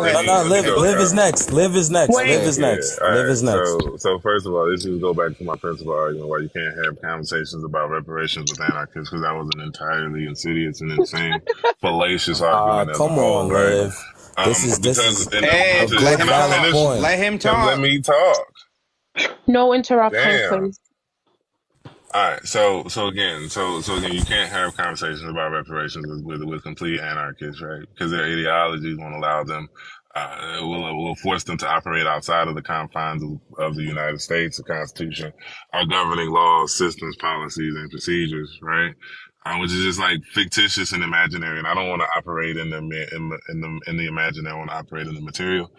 No, no, let me go, live is Kyle. next. Live is next. Live Wait. is Yeah. next. All Live right. is next. So first of all, this is go back to my principal argument why you can't have conversations about reparations with anarchists because that was an entirely insidious and insane, fallacious argument as a Come whole, on, right? Liv. This Because is and Hey, a let good, can him I valid talk. finish? point. Let him Let talk. me talk. No interruptions, Damn. please. All right, so again, you can't have conversations about reparations with complete anarchists, right? Because their ideologies won't allow them, will force them to operate outside of the confines of the United States, the Constitution, our governing laws, systems, policies, and procedures, right? Which is just like fictitious and imaginary. And I don't want to operate in the imaginary. I want to operate in the material.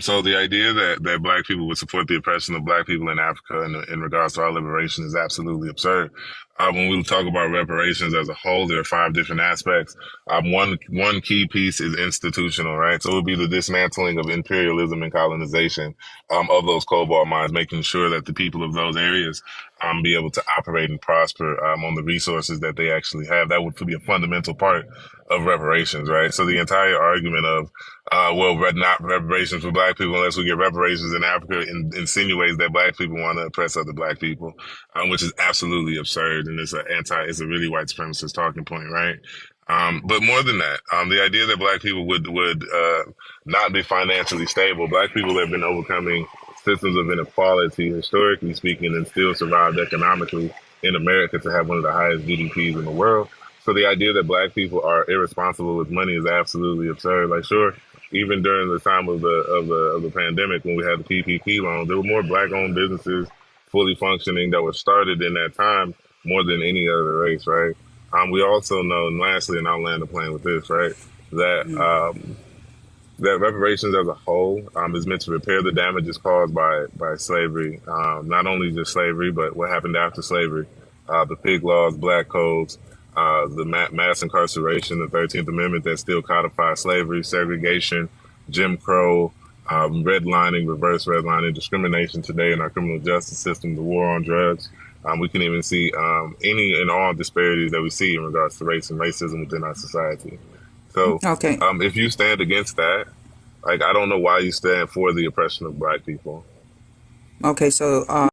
So the idea that black people would support the oppression of black people in Africa in regards to our liberation is absolutely absurd. When we talk about reparations as a whole, there are five different aspects. One key piece is institutional, right? So it would be the dismantling of imperialism and colonization, of those cobalt mines, making sure that the people of those areas, be able to operate and prosper, on the resources that they actually have. That would be a fundamental part of reparations, right? So the entire argument of not reparations for black people unless we get reparations in Africa insinuates that black people want to oppress other black people, which is absolutely absurd. And it's a really white supremacist talking point, right? But more than that, the idea that black people would not be financially stable, black people have been overcoming systems of inequality, historically speaking, and still survived economically in America to have one of the highest GDPs in the world. So the idea that black people are irresponsible with money is absolutely absurd. Like, sure, even during the time of the pandemic when we had the PPP loan, there were more black-owned businesses fully functioning that were started in that time more than any other race, right? We also know, and lastly, and I'll land the plane with this, right, that that reparations as a whole, is meant to repair the damages caused by slavery, not only just slavery, but what happened after slavery, the pig laws, black codes, the mass incarceration, the 13th Amendment that still codifies slavery, segregation, Jim Crow, redlining, reverse redlining, discrimination today in our criminal justice system, the war on drugs. We can even see any and all disparities that we see in regards to race and racism within our society. So, Okay. if you stand against that, like, I don't know why you stand for the oppression of black people. Okay. So,